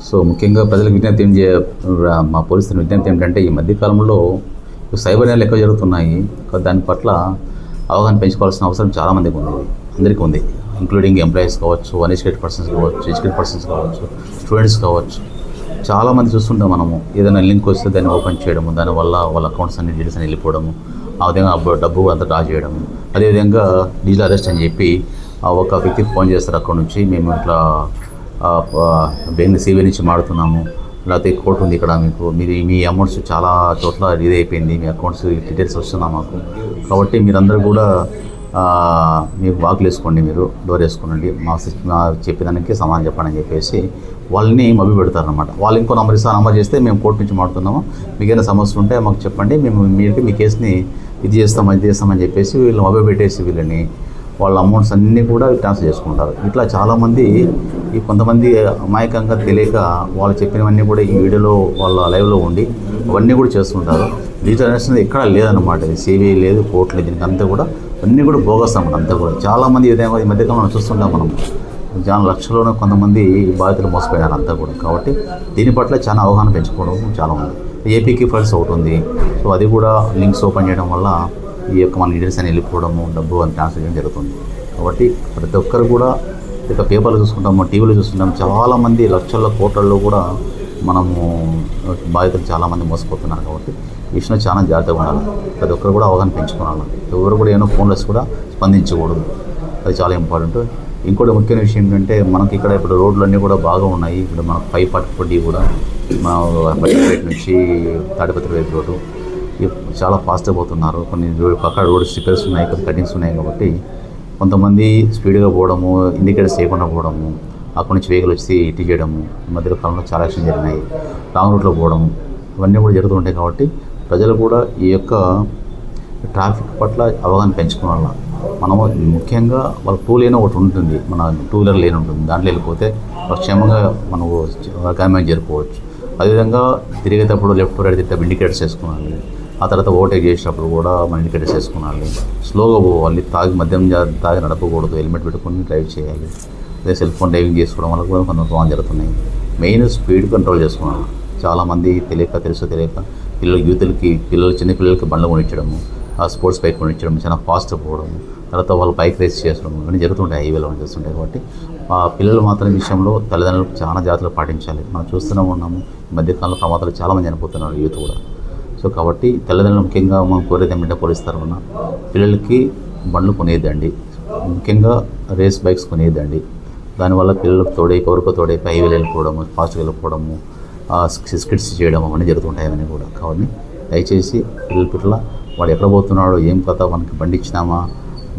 So ముఖ్యంగా ప్రజలకు విజ్ఞప్తి మా పోలీసుల విజ్ఞప్తి ఏంటంటే ఈ మధ్యకాలంలో సైబర్ నేరాలు ఎక్కువ జరుగుతున్నాయి. దాని పట్ల అవగాహన పెంచుకోవాల్సిన అవసరం చాలామందికి ఉంది, అందరికీ ఉంది. ఇంక్లూడింగ్ ఎంప్లాయీస్ కావచ్చు, అన్ఎడ్యుకేటెడ్ పర్సన్స్ కావచ్చు, ఎడ్యుకేటెడ్ పర్సన్స్ కావచ్చు, స్టూడెంట్స్ కావచ్చు. చాలామంది చూస్తుంటాం మనము, ఏదైనా లింక్ వస్తే దాన్ని ఓపెన్ చేయడము, దానివల్ల వాళ్ళ అకౌంట్స్ అన్ని డీటెయిల్స్ అని వెళ్ళిపోవడము, ఆ విధంగా డబ్బు అంతా డ్రా చేయడము. అదేవిధంగా డిజిటల్ అరెస్ట్ అని చెప్పి ఒక వ్యక్తికి ఫోన్ చేస్తారు అక్కడ నుంచి, మేము ఇట్లా సిబిఐ నుంచి మాడుతున్నాము, లేకపోతే కోర్టు ఉంది ఇక్కడ, మీ అమౌంట్స్ చాలా చోట్ల ఇది అయిపోయింది, మీ అకౌంట్స్ డీటెయిల్స్ వస్తున్నాం మాకు, కాబట్టి మీరందరూ కూడా మీకు వాకులు వేసుకోండి, మీరు డోర్ వేసుకోండి, మా చెప్పేదానికి సమాధానం చెప్పండి అని చెప్పేసి వాళ్ళని మభ్య పెడతారనమాట. వాళ్ళు ఇంకో నంబర్ చేస్తే మేము కోర్టు నుంచి మాడుతున్నాము, మీకైనా సమస్యలు ఉంటే మాకు చెప్పండి, మేము మీ కేసుని ఇది చేస్తామని చెప్పేసి వీళ్ళు మభ్య పెట్టేసి వీళ్ళని వాళ్ళ అమౌంట్స్ అన్నీ కూడా ట్రాన్స్ఫర్ చేసుకుంటారు. ఇట్లా చాలామంది కొంతమంది అమాయకంగా తెలియక వాళ్ళు చెప్పినవన్నీ కూడా ఈ వీడియోలో వాళ్ళ లైవ్లో ఉండి అవన్నీ కూడా చేస్తుంటారు. డిజిటల్ అరెస్ట్ అనేది ఎక్కడా లేదన్నమాట. సిబిఐ లేదు, కోర్టు లేదు, దీనికి అంతా కూడా అన్నీ కూడా బోగస్ అన్నమాట. అంతా కూడా చాలామంది ఏదైనా ఈ మధ్యకాలంలో చూస్తుంటాం మనం, చాలా లక్షల్లోనే కొంతమంది బాధితులు మోసపోయినారు అంతా కూడా. కాబట్టి దీని పట్ల చాలా అవగాహన పెంచుకోవడం చాలా ఉంది. ఏపీకి ఫండ్స్ ఒకటి ఉంది, సో అది కూడా లింక్స్ ఓపెన్ చేయడం వల్ల ఈ యొక్క మన డీటెయిల్స్ అని వెళ్ళిపోవడము, డబ్బు అని ట్రాన్స్ఫర్ చేయడం జరుగుతుంది. కాబట్టి ప్రతి ఒక్కరు కూడా ఇక పేపర్లు చూసుకుంటాము, టీవీలో చూస్తుంటాము, చాలామంది లక్షల కోట్లలో కూడా మనము బాధితులు చాలామంది మోసపోతున్నారు. కాబట్టి ఈ విషయంలో చాలా జాగ్రత్తగా ఉండాలి. ప్రతి ఒక్కరు కూడా అవగాహన పెంచుకోవాలి. ఎవరు కూడా ఏమైనా ఫోన్లెస్ కూడా స్పందించకూడదు, అది చాలా ఇంపార్టెంట్. ఇంకోటి ముఖ్యమైన విషయం ఏంటంటే మనకి ఇక్కడ ఇప్పుడు రోడ్లన్నీ కూడా బాగా ఉన్నాయి. ఇప్పుడు మనకు 540 కూడా మన బయట నుంచి తాడిపత్రి వైపు రోడ్డు చాలా ఫాస్ట్గా పోతున్నారు. కొన్ని పక్కన రోడ్ స్టిక్కర్స్ ఉన్నాయి, కొన్ని కటింగ్స్ ఉన్నాయి. కాబట్టి కొంతమంది స్పీడ్గా పోవడము, ఇండికేటర్స్ చేయకుండా పోవడము, అక్కడి నుంచి వెహికల్ వచ్చి ఇటు చేయడము, ఈ మధ్య కాలంలో చాలా యాక్షన్ జరిగినాయి. రాంగ్ రూట్లో పోవడము, ఇవన్నీ కూడా జరుగుతుంటాయి. కాబట్టి ప్రజలు కూడా ఈ యొక్క ట్రాఫిక్ పట్ల అవగాహన పెంచుకోవాల. మనము ముఖ్యంగా వాళ్ళ టూ లేన్ ఒకటి ఉంటుంది, మన 2 వీలర్ లేన్ ఉంటుంది, దాంట్లో వెళ్ళిపోతే క్షేమంగా మనకు గమ్యం చేరుకోవచ్చు. అదేవిధంగా తిరిగేటప్పుడు లెఫ్ట్ రైట్ తిరిగితే ఇండికేటర్స్ చేసుకోవాలి. ఆ తర్వాత ఓవర్టేక్ చేసేటప్పుడు కూడా మనం ఇండికేటర్స్ చేసుకోవాలి. స్లోగా పోవాలి, మద్యం తాగి నడపకూడదు, హెల్మెట్ పెట్టుకుని డ్రైవ్ చేయాలి. అదే సెల్ ఫోన్ డ్రైవింగ్ చేసుకోవడం వల్ల కూడా కొంత ప్రమాదం జరుగుతున్నాయి. మెయిన్ స్పీడ్ కంట్రోల్ చేసుకోవాలి. చాలామంది తెలియక చిన్న పిల్లలకి బండ్లు కొనిచ్చడము, ఆ స్పోర్ట్స్ బైక్ కొనిచ్చడం, చాలా ఫాస్ట్గా పోవడం, తర్వాత వాళ్ళు బైక్ రేస్ చేయడం, ఇవన్నీ జరుగుతుంటాయి, హైవేలో చేస్తుంటాయి. కాబట్టి పిల్లలు మాత్రం విషయంలో తల్లిదండ్రులకు చాలా జాగ్రత్తలు పాటించాలి. మనం చూస్తూనే ఉన్నాము, ఈ మధ్యకాలంలో ప్రమాదాలు చాలామంది చనిపోతున్నారు, యూత్ కూడా. సో కాబట్టి తల్లిదండ్రులు ముఖ్యంగా మనం కోరేది ఏమంటే పోలీస్ తరఫున పిల్లలకి బండ్లు కొనేద్దండి, ముఖ్యంగా రేస్ బైక్స్ కొనేద్దండి. దానివల్ల పిల్లలకు ఎవరికో తోడైపోయి హైవేలు వెళ్ళిపోవడము, ఫాస్ట్గా వెళ్ళిపోవడము, స్కిట్స్ చేయడం అవన్నీ జరుగుతుంటాయి అవన్నీ కూడా. కాబట్టి దయచేసి పిల్లల వాడు ఎక్కడ పోతున్నాడో, ఏం కథ, మనకి బండి ఇచ్చినామా,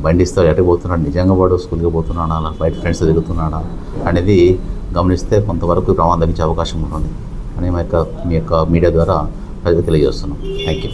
బండి ఇస్తే ఎక్కడికి పోతున్నాడు, నిజంగా వాడు స్కూల్కి పోతున్నాడా, అలా బయట ఫ్రెండ్స్ తిరుగుతున్నాడా అనేది గమనిస్తే కొంతవరకు ప్రమాదం తగ్గించే అవకాశం ఉంటుంది అని మీ యొక్క మీడియా ద్వారా ప్రజలకు తెలియజేస్తున్నాం. Thank you.